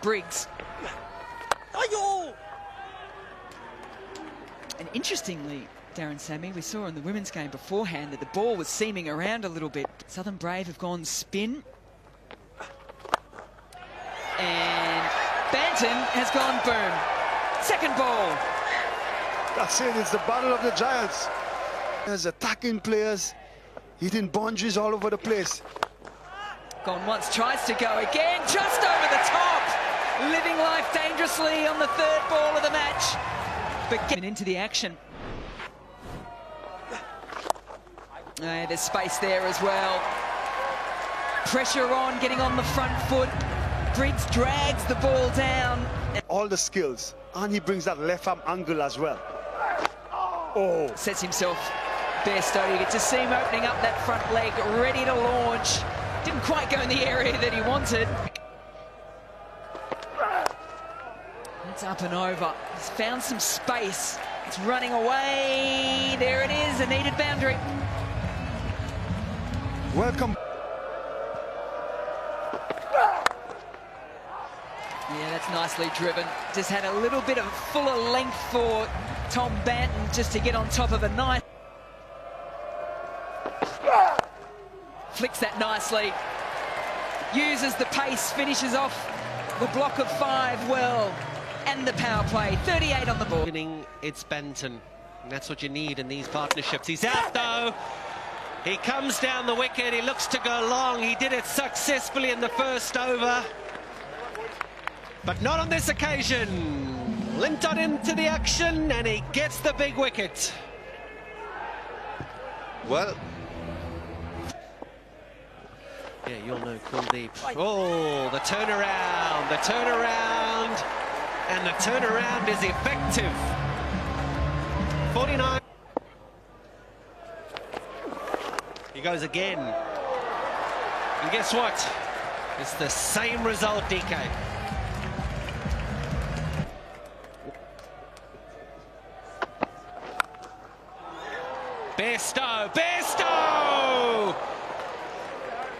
Briggs. And interestingly, Darren Sammy, we saw in the women's game beforehand that the ball was seaming around a little bit. Southern Brave have gone spin. And Banton has gone boom. Second ball. That's it, it's the battle of the giants. There's attacking players, hitting boundaries all over the place. Gone once, tries to go again, just over the top. Living life dangerously on the third ball of the match. But getting into the action. There's space there as well. Pressure on, getting on the front foot. Briggs drags the ball down. All the skills, and he brings that left arm angle as well. Oh. Sets himself Bairstow. You get to see him opening up that front leg, ready to launch. Didn't quite go in the area that he wanted. It's up and over. He's found some space. It's running away. There it is, a needed boundary. Welcome. Yeah, that's nicely driven. Just had a little bit of fuller length for Tom Banton just to get on top of a knife. Flicks that nicely. Uses the pace, finishes off the block of 5 well. And the power play, 38 on the board. It's Banton. And that's what you need in these partnerships. He's out though. He comes down the wicket. He looks to go long. He did it successfully in the first over. But not on this occasion. Linton into the action and he gets the big wicket. Well, yeah, you'll know Kuldeep. Oh, the turnaround, and the turnaround is effective. 49. He goes again. And guess what? It's the same result, DK. Bairstow!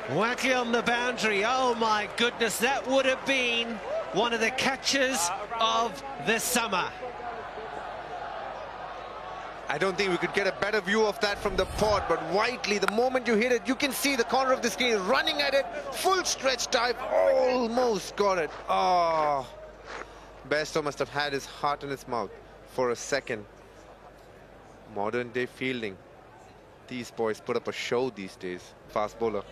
Wacky on the boundary. Oh my goodness, that would have been one of the catches of the summer. I don't think we could get a better view of that from the pod, but Whiteley, the moment you hit it, you can see the corner of the screen running at it, full stretch dive, almost got it. Oh, Bairstow must have had his heart in his mouth for a second. Modern day fielding. These boys put up a show these days. Fast bowler.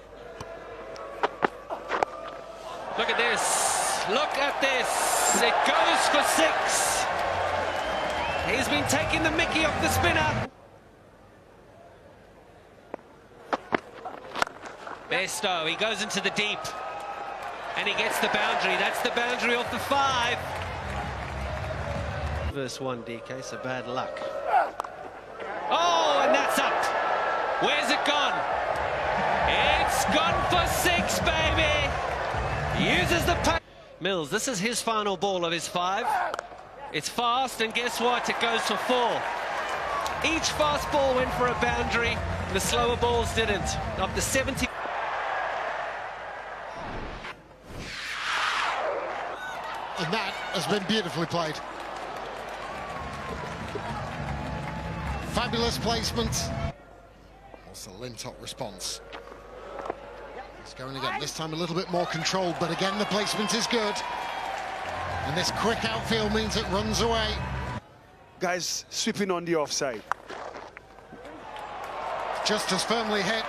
Look at this. Look at this. It goes for 6. He's been taking the mickey off the spinner. Bairstow, he goes into the deep. And he gets the boundary. That's the boundary off the 5. Verse 1, DK, so bad luck. Oh, and that's up. Where's it gone? It's gone for 6, baby. Uses the pace. Mills, this is his final ball of his 5. It's fast, and guess what? It goes for 4. Each fast ball went for a boundary. The slower balls didn't. Up to 70. And that has been beautifully played. Fabulous placement. What's the Lintott response? It's going again, this time a little bit more controlled, but again the placement is good. And this quick outfield means it runs away. Guys sweeping on the offside. Just as firmly hit,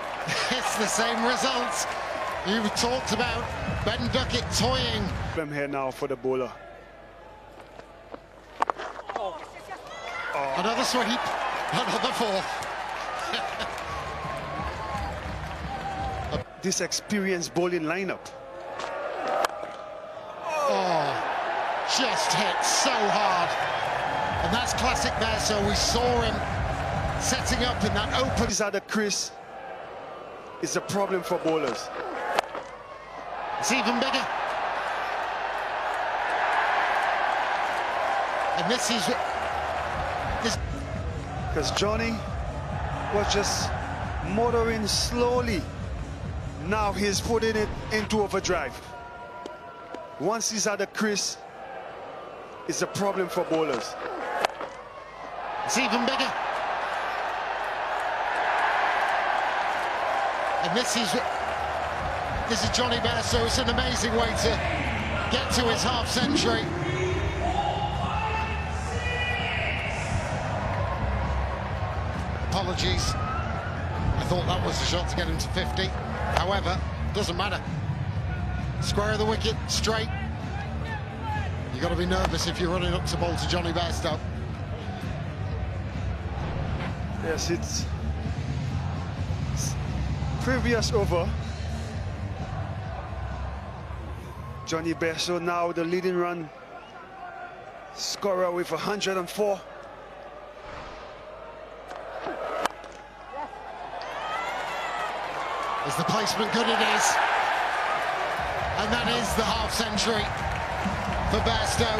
it's the same results. You talked about Ben Duckett toying. I'm here now for the bowler. Another sweep, another 4. This experienced bowling lineup. Oh, just hit so hard. And that's classic there, so we saw him setting up in that open. These are the crease. It's a problem for bowlers. It's even bigger. And this is... Because Johnny was just motoring slowly. Now he's putting it into overdrive. Once he's at the crease, it's a problem for bowlers. It's even bigger. And this is Jonny Bairstow. It's an amazing way to get to his half century. Apologies. I thought that was the shot to get him to 50. However, doesn't matter. Square of the wicket, straight. You've got to be nervous if you're running up to bowl to Jonny Bairstow. Yes, it's previous over. Jonny Bairstow now the leading run scorer with 104. Is the placement good? It is. And that is the half century for Bairstow.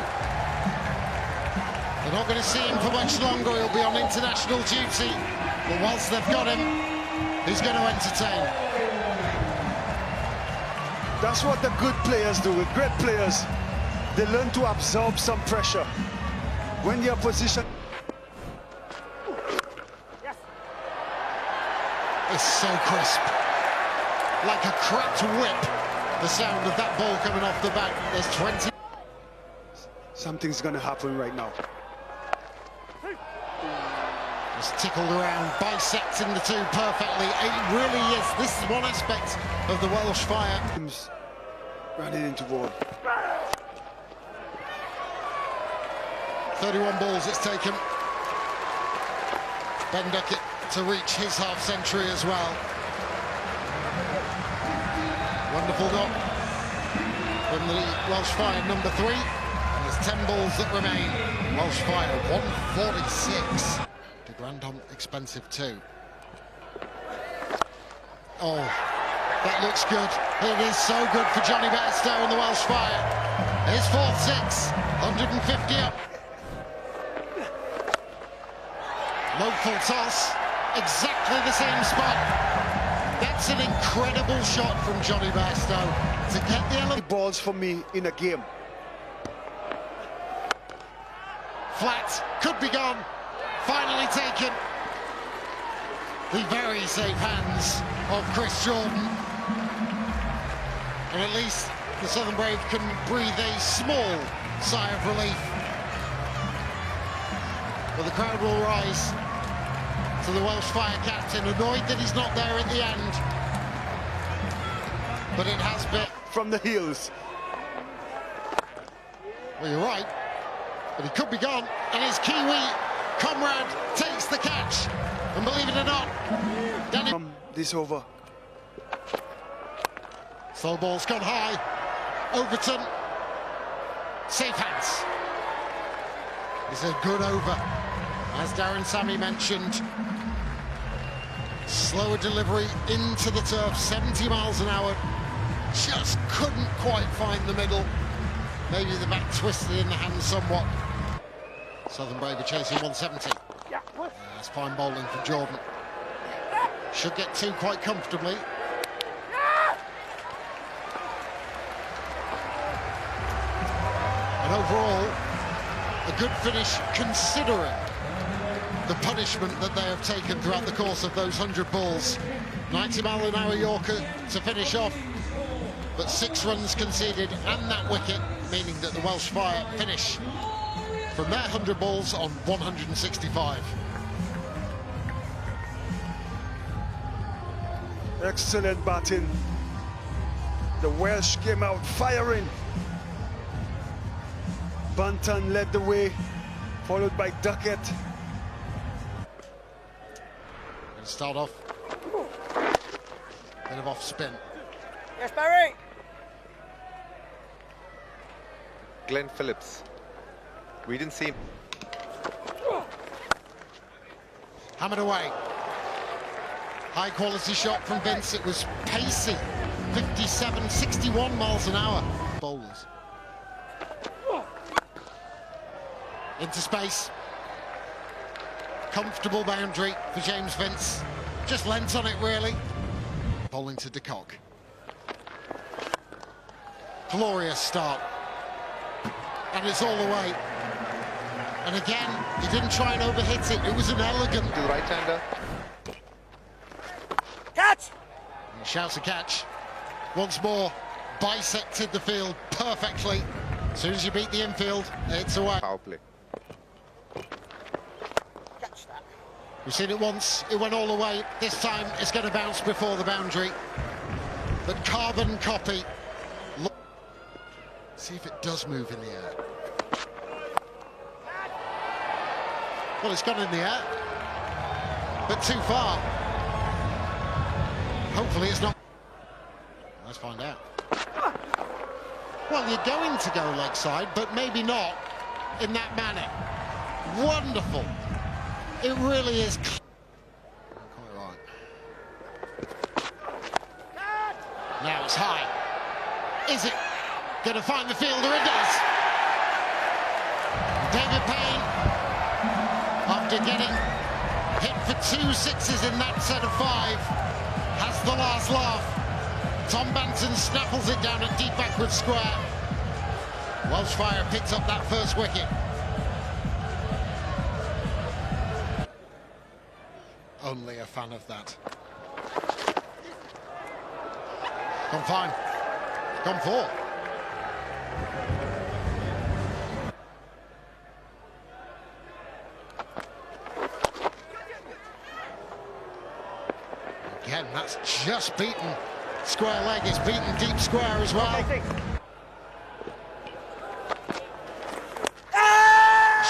They're not going to see him for much longer. He'll be on international duty. But whilst they've got him, he's going to entertain. That's what the good players do. With great players, they learn to absorb some pressure. When the opposition... It's so crisp. Like a cracked whip, the sound of that ball coming off the bat. There's 20. Something's going to happen right now. Just tickled around, bisecting the two perfectly. It really is. This is one aspect of the Welsh fire. Running into ball. 31 balls it's taken. Ben Duckett to reach his half century as well. Wonderful knock from the Welsh Fire, number 3. There's 10 balls that remain. Welsh Fire 146. De Grandon expensive too. Oh, that looks good. It is so good for Jonny Bairstow and the Welsh Fire. His fourth six, 150 up. Low full toss, exactly the same spot. That's an incredible shot from Jonny Bairstow to get the element. Balls for me in a game. Flat, could be gone, finally taken. The very safe hands of Chris Jordan. And at least the Southern Brave can breathe a small sigh of relief. But the crowd will rise to the Welsh Fire captain, annoyed that he's not there at the end. But it has been. From the heels. Well, you're right, but he could be gone. And his Kiwi comrade takes the catch. And believe it or not, Danny... From this over. Slow ball's gone high. Overton. Safe hands. It's a good over. As Darren Sammy mentioned, slower delivery into the turf, 70 miles an hour. Just couldn't quite find the middle. Maybe the bat twisted in the hand somewhat. Southern Brave are chasing 170. That's fine bowling from Jordan. Should get two quite comfortably. And overall, a good finish considering the punishment that they have taken throughout the course of those 100 balls. 90-mile-an-hour Yorker to finish off, but 6 runs conceded and that wicket, meaning that the Welsh Fire finish from their 100 balls on 165. Excellent batting. The Welsh came out firing. Bunton led the way, followed by Duckett. Going to start off. Bit of off spin. Yes, Barry. Glenn Phillips. We didn't see him. Hammered away. High quality shot from Vince. It was pacey. 57, 61 miles an hour. Bowlers. Into space. Comfortable boundary for James Vince. Just lent on it, really. Bowling to De Kock. Glorious start. And it's all the way. And again, he didn't try and overhit it. It was an elegant... To the right-hander. Catch! He shouts a catch. Once more, bisected the field perfectly. As soon as you beat the infield, it's away. Power play. Catch that. We've seen it once, it went all the way. This time, it's going to bounce before the boundary. But carbon copy. See if it does move in the air. Well, it's gone in the air, but too far. Hopefully it's not. Let's find out. Well, you're going to go leg side, but maybe not in that manner. Wonderful. It really is. Quite right. Now it's high. Is it going to find the fielder? It does. David Payne, after getting hit for 2 sixes in that set of 5, has the last laugh. Tom Banton snaffles it down at deep backward square. Welsh Fire picks up that first wicket. Only a fan of that. Gone fine. Gone 4. Again, that's just beaten square leg. It's beaten deep square as well.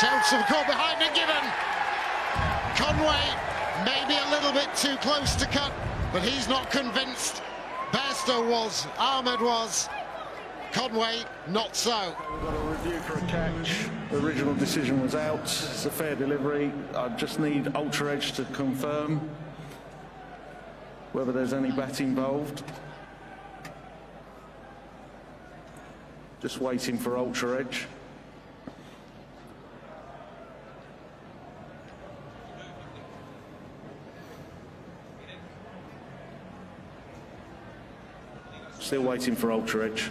Shouts of caught behind and given. Conway maybe a little bit too close to cut, but he's not convinced. Bairstow was, Ahmed was, Conway not so. We've got a review for a catch. The original decision was out. It's a fair delivery. I just need Ultra Edge to confirm whether there's any bat involved. Just waiting for Ultra Edge. Still waiting for Ultra Edge.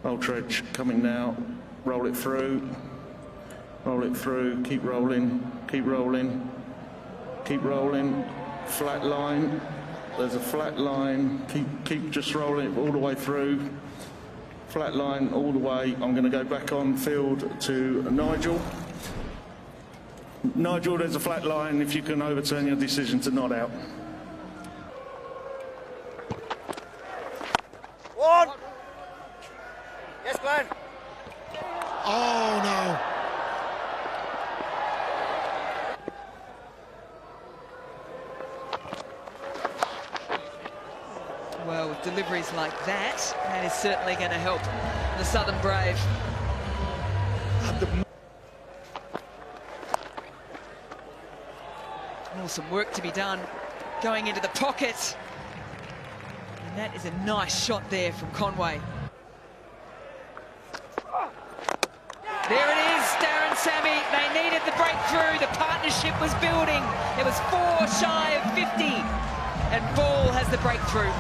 Ultra Edge coming now. Roll it through. Roll it through. Keep rolling. Keep rolling. Keep rolling. Flat line. There's a flat line. Keep just rolling it all the way through. Flat line all the way. I'm going to go back on field to Nigel. Nigel, there's a flat line. If you can overturn your decision to not out. One! Yes, Glenn. Oh no. Well, with deliveries like that, that is certainly going to help the Southern Brave. Well, some work to be done going into the pocket. And that is a nice shot there from Conway. There it is, Darren Sammy. They needed the breakthrough. The partnership was building. It was 4 shy of 50. And Ball has the breakthrough.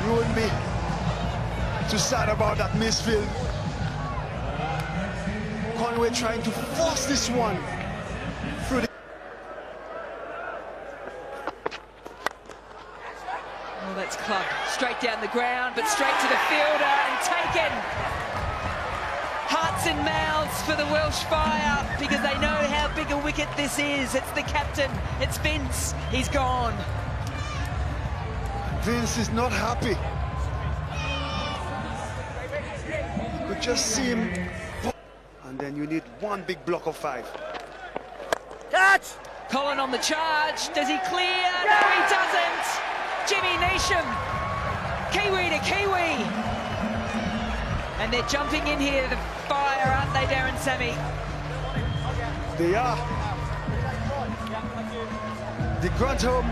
You wouldn't be too sad about that misfield. Conway trying to force this one through the... Well, that's clubbed straight down the ground, but straight to the fielder and taken. Hearts and mouths for the Welsh Fire because they know how big a wicket this is. It's the captain, it's Vince, he's gone. Vince is not happy. You could just see him. And then you need one big block of 5. Catch! Colin on the charge, does he clear? No, he doesn't! Jimmy Neesham, Kiwi to Kiwi. And they're jumping in here, the Fire, aren't they, Darren Sammy? They are. The Grantham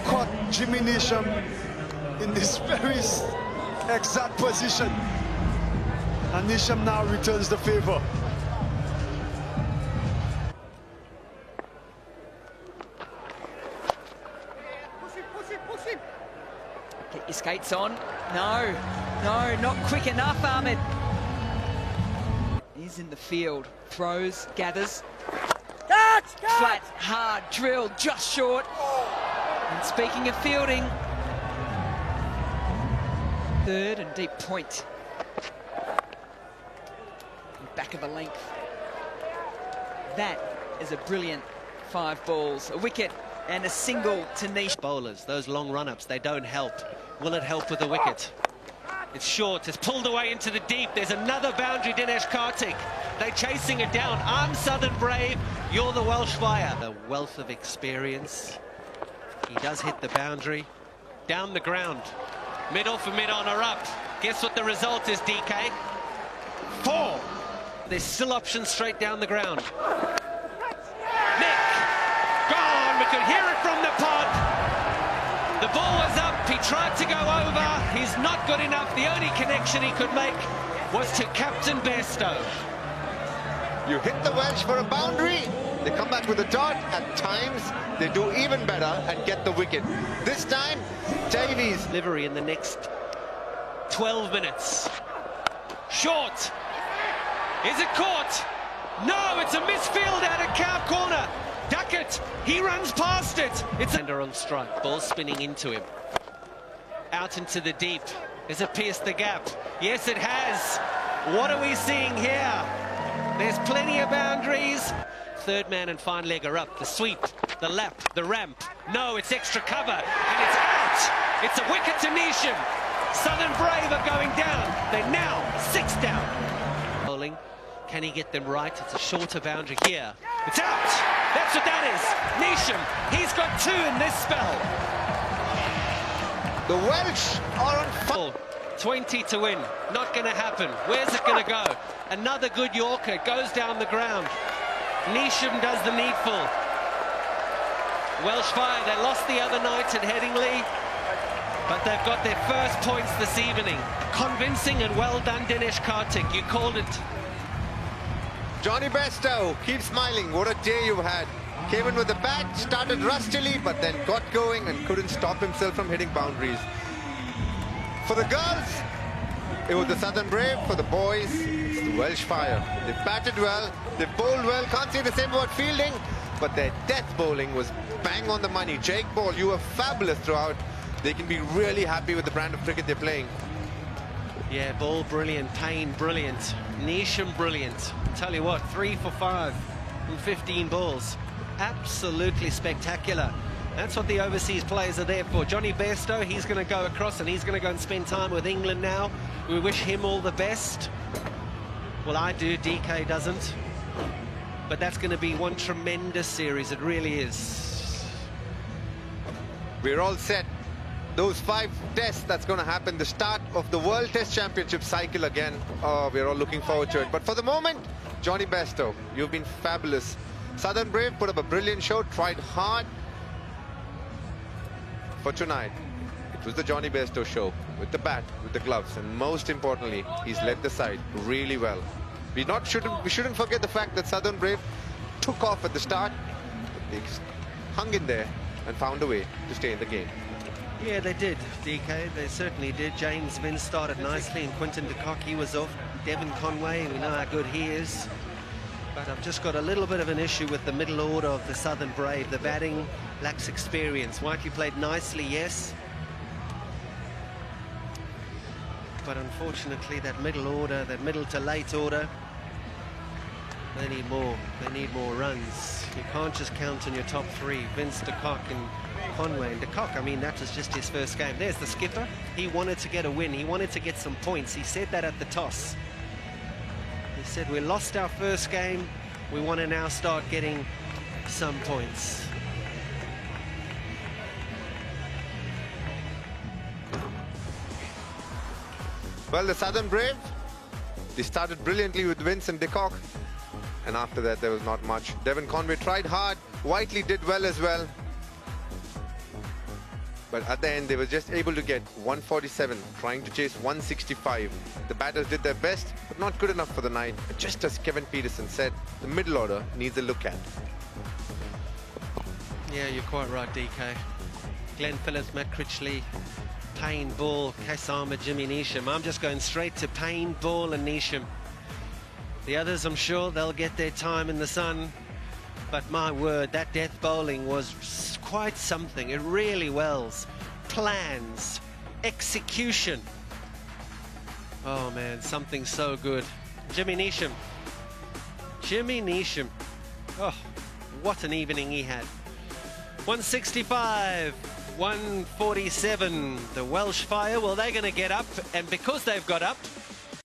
caught Jimmy Neesham in this very exact position. And Nisham now returns the favor. Get your skates on. No, not quick enough, Ahmed. He's in the field. Throws, gathers. Catch! Flat, hard, drilled, just short. And speaking of fielding, third and deep point. Back of the length. That is a brilliant 5 balls. A wicket and a single to Nish. Bowlers, those long run-ups, they don't help. Will it help with the wicket? It's short, it's pulled away into the deep. There's another boundary, Dinesh Karthik. They're chasing it down. I'm Southern Brave, you're the Welsh Fire. A wealth of experience. He does hit the boundary. Down the ground. Mid-off and mid-on are up. Guess what the result is, DK? 4. There's still options straight down the ground. Nick! Gone! We could hear it from the pod. The ball was up. He tried to go over. He's not good enough. The only connection he could make was to Captain Bairstow. You hit the Welsh for a boundary, they come back with a dot. At times, they do even better and get the wicket. This time, Davies. Livery in the next 12 minutes. Short. Is it caught? No, it's a misfield out of Cow corner. Duckett, he runs past it. It's under on strike. Ball spinning into him. Out into the deep. Has it pierced the gap? Yes, it has. What are we seeing here? There's plenty of boundaries. Third man and fine leg are up. The sweep, the lap, the ramp. No, it's extra cover, and it's out. It's a wicket to Nisham. Southern Brave are going down. They're now 6 down. Bowling. Can he get them right? It's a shorter boundary here. It's out. That's what that is. Nisham, he's got 2 in this spell. The Welsh are on fire. 20 to win. Not going to happen. Where's it going to go? Another good Yorker goes down the ground. Nisham does the needful. Welsh Fire, they lost the other night at Headingley, but they've got their first points this evening. Convincing and well done, Dinesh Karthik. You called it. Johnny Bairstow, keep smiling. What a day you've had. Came in with the bat, started rustily, but then got going and couldn't stop himself from hitting boundaries. For the girls, it was the Southern Brave. For the boys, it's the Welsh Fire. They batted well, they bowled well. Can't say the same about fielding, but their death bowling was bang on the money. Jake Ball, you were fabulous throughout. They can be really happy with the brand of cricket they're playing. Yeah, Ball brilliant, Payne brilliant, Nisham brilliant. Tell you what, 3 for 5 from 15 balls. Absolutely spectacular. That's what the overseas players are there for. Johnny Bairstow, he's going to go across and he's going to go and spend time with England now. We wish him all the best. Well, I do, DK doesn't. But that's going to be one tremendous series, it really is. We're all set. Those 5 tests that's going to happen, the start of the World Test Championship cycle again. Oh, we're all looking forward to it. But for the moment, Johnny Bairstow, you've been fabulous. Southern Brave put up a brilliant show, tried hard. For tonight, it was the Johnny Bairstow show, with the bat, with the gloves, and most importantly, he's led the side really well. We shouldn't forget the fact that Southern Brave took off at the start, but they hung in there and found a way to stay in the game. Yeah, they did, DK. They certainly did. James Vince started nicely, and Quinton de Kock, he was off. Devon Conway, we know how good he is. But I've just got a little bit of an issue with the middle order of the Southern Brave. The batting lacks experience. Whiteley played nicely, yes. But unfortunately, that middle order, that middle to late order, they need more. They need more runs. You can't just count on your top 3, Vince, de Kock and Conway. And de Kock, I mean, that was just his first game. There's the skipper. He wanted to get a win. He wanted to get some points. He said that at the toss. He said, we lost our first game. We want to now start getting some points. Well, the Southern Brave, they started brilliantly with Vince and de Kock. And after that, there was not much. Devon Conway tried hard. Whiteley did well as well. But at the end, they were just able to get 147, trying to chase 165. The batters did their best, but but not good enough for the night. Just as Kevin Peterson said, the middle order needs a look at. Yeah, you're quite right, DK. Glenn Phillips, Matt Critchley, Payne, Ball, Kasama, Jimmy Neesham. I'm just going straight to Payne, Ball and Neesham. The others, I'm sure they'll get their time in the sun. But my word, that death bowling was quite something. It really was. Plans, execution. Oh man, something so good. Jimmy Neesham. Jimmy Neesham. Oh, what an evening he had. 165, 147. The Welsh Fire, well, they're going to get up. And because they've got up,